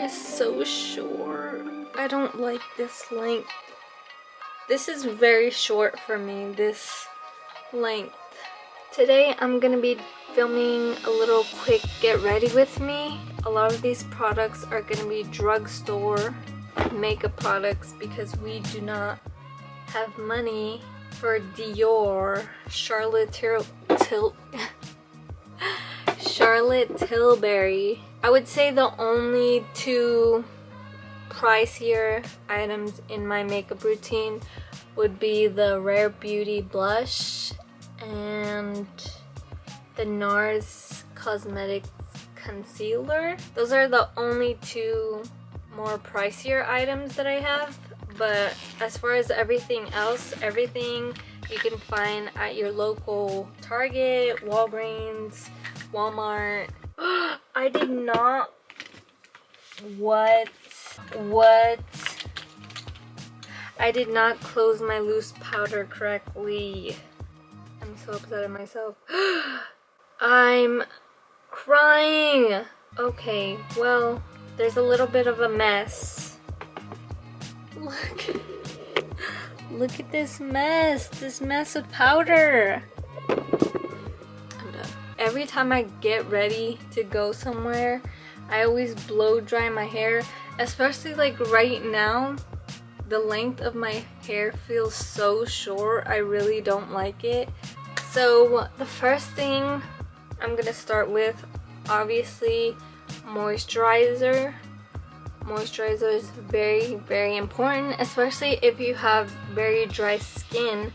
is so short. I don't like this length. This is very short for me, this length. Today I'm gonna be filming a little quick get ready with me. A lot of these products are gonna be drugstore makeup products because we do not have money for Dior, Charlotte Tilbury. I would say the only two pricier items in my makeup routine would be the Rare Beauty blush and the NARS Cosmetics concealer. Those are the only two more pricier items that I have, but as far as everything else, everything you can find at your local Target, Walgreens, Walmart. I did not. What? I did not close my loose powder correctly. I'm so upset at myself. I'm crying. Okay, well, there's a little bit of a mess. Look at this mess of powder. I'm done. Every time I get ready to go somewhere, I always blow dry my hair, especially like right now. The length of my hair feels so short. I really don't like it. So the first thing I'm gonna start with, obviously, moisturizer. Moisturizer is very, very important, especially if you have very dry skin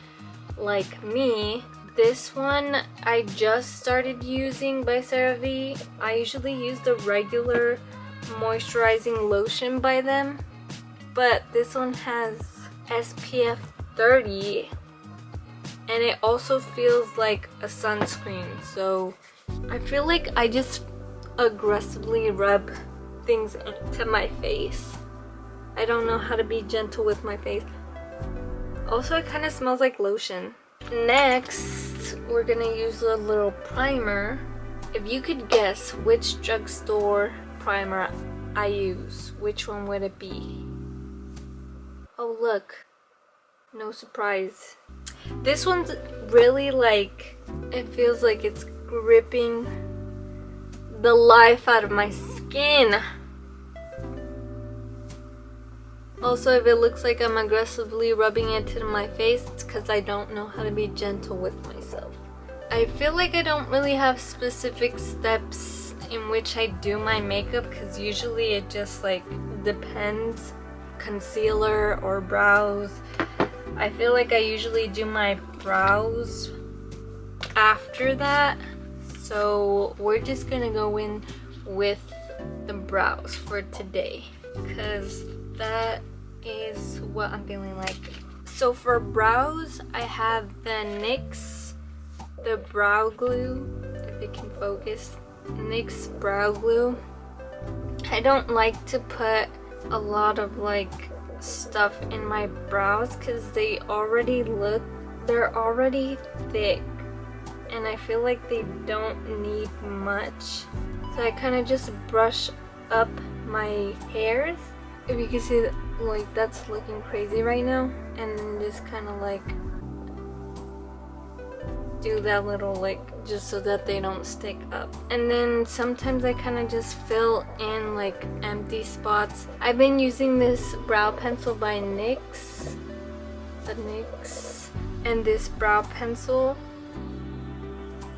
like me. This one I just started using by CeraVe. I usually use the regular moisturizing lotion by them, but this one has SPF 30 and it also feels like a sunscreen, so I feel like I just aggressively rub things into my face. I don't know how to be gentle with my face. Also, it kind of smells like lotion. Next, we're gonna use a little primer. If you could guess which drugstore primer I use, which one would it be? Oh look, no surprise. This one's really like, it feels like it's gripping the life out of my skin. Also, if it looks like I'm aggressively rubbing it into my face, it's because I don't know how to be gentle with myself. I feel like I don't really have specific steps in which I do my makeup, because usually it just like depends. Concealer or brows. I feel like I usually do my brows after that. So we're just gonna go in with the brows for today, because that is what I'm feeling like. So for brows, I have the NYX, the brow glue, if it can focus, NYX brow glue. I don't like to put a lot of like stuff in my brows because they're already thick and I feel like they don't need much. So I kind of just brush up my hairs. If you can see that, like, that's looking crazy right now, and then just kind of like do that little, like, just so that they don't stick up. And then sometimes I kind of just fill in like empty spots. I've been using this brow pencil by NYX, the NYX, and this brow pencil.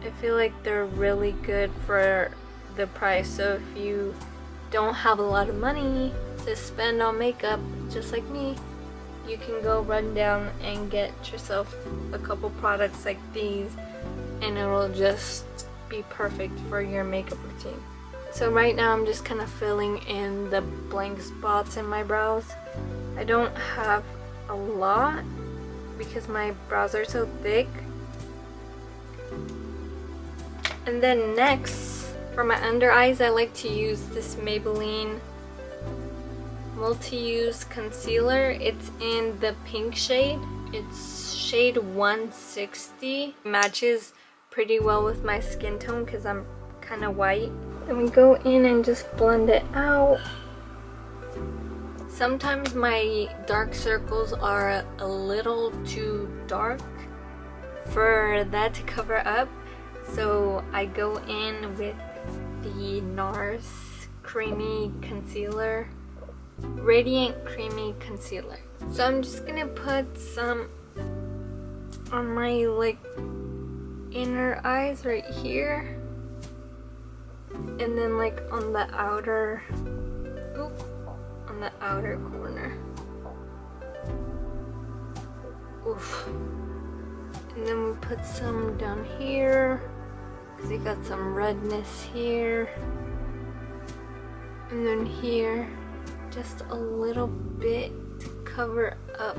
I feel like they're really good for the price. So if you don't have a lot of money to spend on makeup, just like me, you can go run down and get yourself a couple products like these, and it'll just be perfect for your makeup routine. So right now I'm just kind of filling in the blank spots in my brows. I don't have a lot because my brows are so thick. And then next, for my under eyes, I like to use this Maybelline multi-use concealer. It's in the pink shade. It's shade 160. Matches pretty well with my skin tone because I'm kind of white. Then we go in and just blend it out. Sometimes my dark circles are a little too dark for that to cover up, so I go in with the NARS Creamy Concealer, Radiant Creamy Concealer. So I'm just gonna put some on my like inner eyes right here, and then like on the outer, on the outer corner. Oof. And then we put some down here because we got some redness here, and then here just a little bit to cover up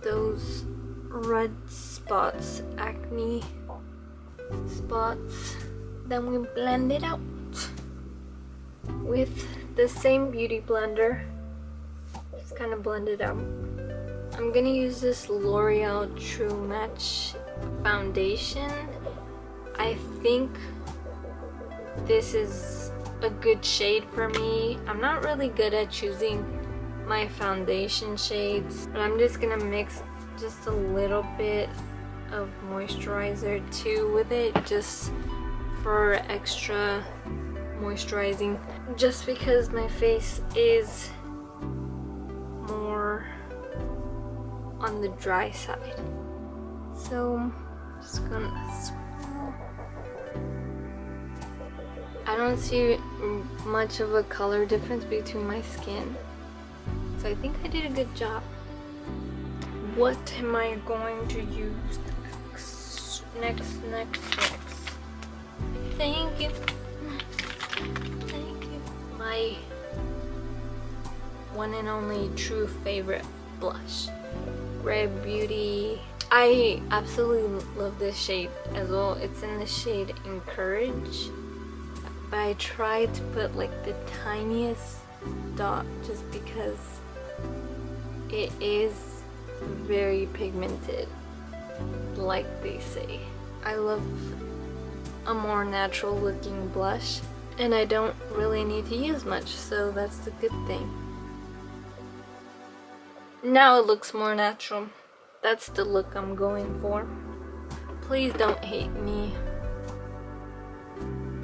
those red spots, acne spots. Then we blend it out with the same beauty blender. Just kind of blend it out. I'm gonna use this L'Oreal True Match foundation. I think this is a good shade for me. I'm not really good at choosing my foundation shades, but I'm just gonna mix just a little bit of moisturizer too with it, just for extra moisturizing, just because my face is more on the dry side. So just gonna swirl. I don't see much of a color difference between my skin, so I think I did a good job. What am I going to use next? Thank you. My one and only true favorite blush, Rare Beauty. I absolutely love this shade as well. It's in the shade Encourage, but I tried to put like the tiniest dot just because it is very pigmented, like they say. I love a more natural looking blush, and I don't really need to use much, so that's the good thing. Now it looks more natural. That's the look I'm going for. Please don't hate me,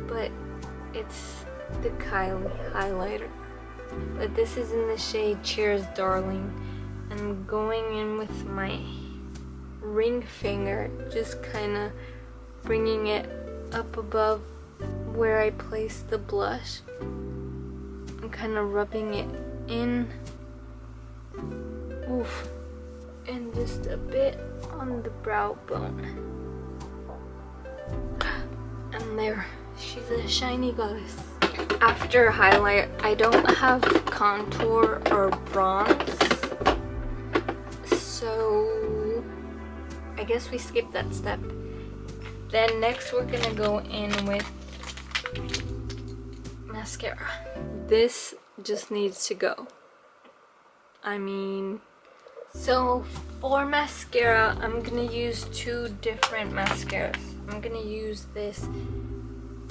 but it's the Kylie highlighter. But this is in the shade Cheers Darling. I'm going in with my ring finger, just kind of bringing it up above where I placed the blush. I'm kind of rubbing it in. Oof. And just a bit on the brow bone. And there, she's a shiny goddess. After highlight, I don't have contour or bronze, so I guess we skip that step. Then next we're gonna go in with mascara. This just needs to go. I mean, so for mascara, I'm gonna use two different mascaras. I'm gonna use this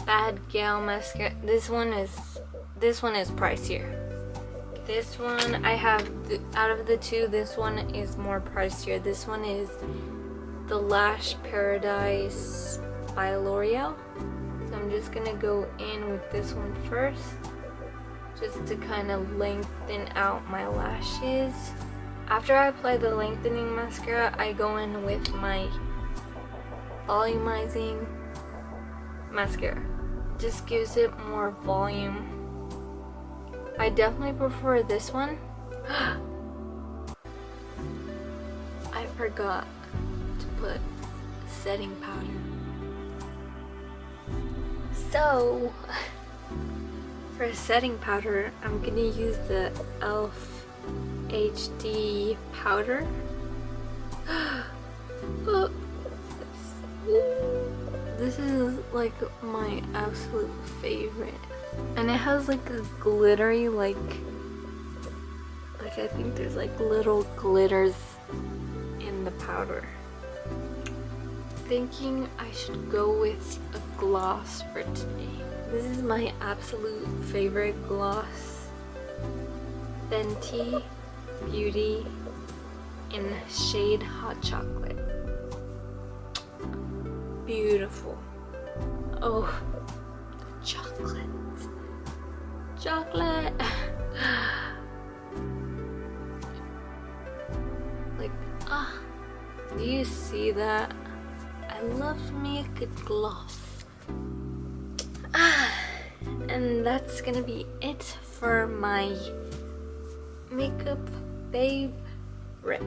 Bad Gal mascara. This one is pricier. This one I have, out of the two, this one is more pricier. This one is the Lash Paradise by L'Oreal. So I'm just gonna go in with this one first, just to kind of lengthen out my lashes. After I apply the lengthening mascara, I go in with my volumizing mascara. Just gives it more volume. I definitely prefer this one. I forgot to put setting powder. So for setting powder, I'm gonna use the e.l.f. HD powder. This is like my absolute favorite, and it has like a glittery, like I think there's like little glitters in the powder. Thinking I should go with a gloss for today. This is my absolute favorite gloss. Fenty Beauty in shade Hot Chocolate. Beautiful. Oh, chocolate. Chocolate. Like, do you see that? I love me a good gloss. And that's gonna be it for my makeup favorites.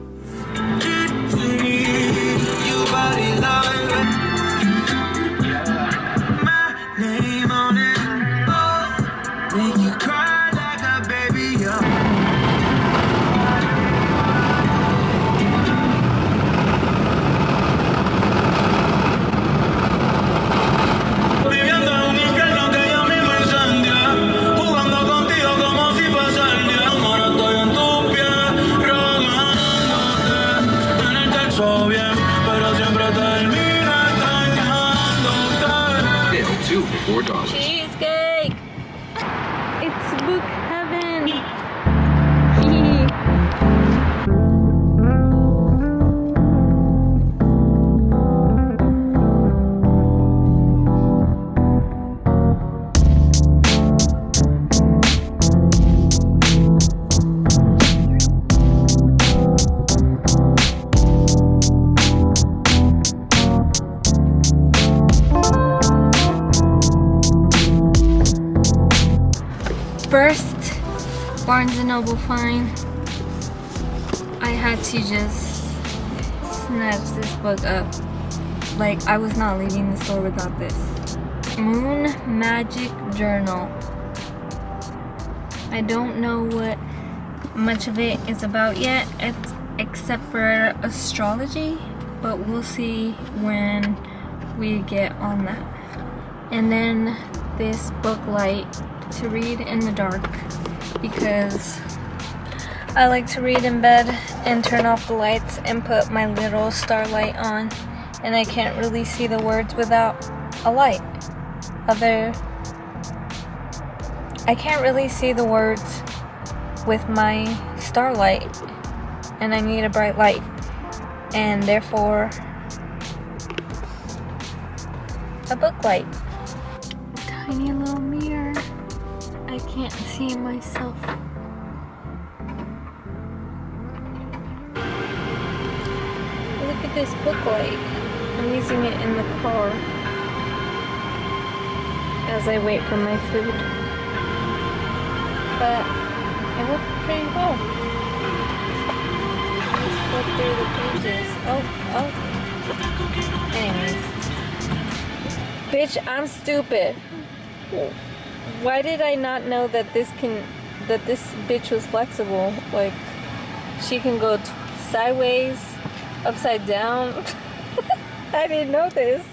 Cheesecake! It's book heaven! First Barnes & Noble find, I had to just snatch this book up. Like, I was not leaving the store without this. Moon Magic Journal. I don't know what much of it is about yet, except for astrology, but we'll see when we get on that. And then this book light to read in the dark, because I like to read in bed and turn off the lights and put my little starlight on, and I can't really see the words without a light. I can't really see the words with my starlight, and I need a bright light, and therefore a book light. Tiny little mirror. I can't see myself. Look at this book light. I'm using it in the car as I wait for my food. But it worked pretty well. Let's flip through the pages. Anyways. Bitch, I'm stupid. Why did I not know that this bitch was flexible? Like, she can go sideways, upside down. I didn't know this.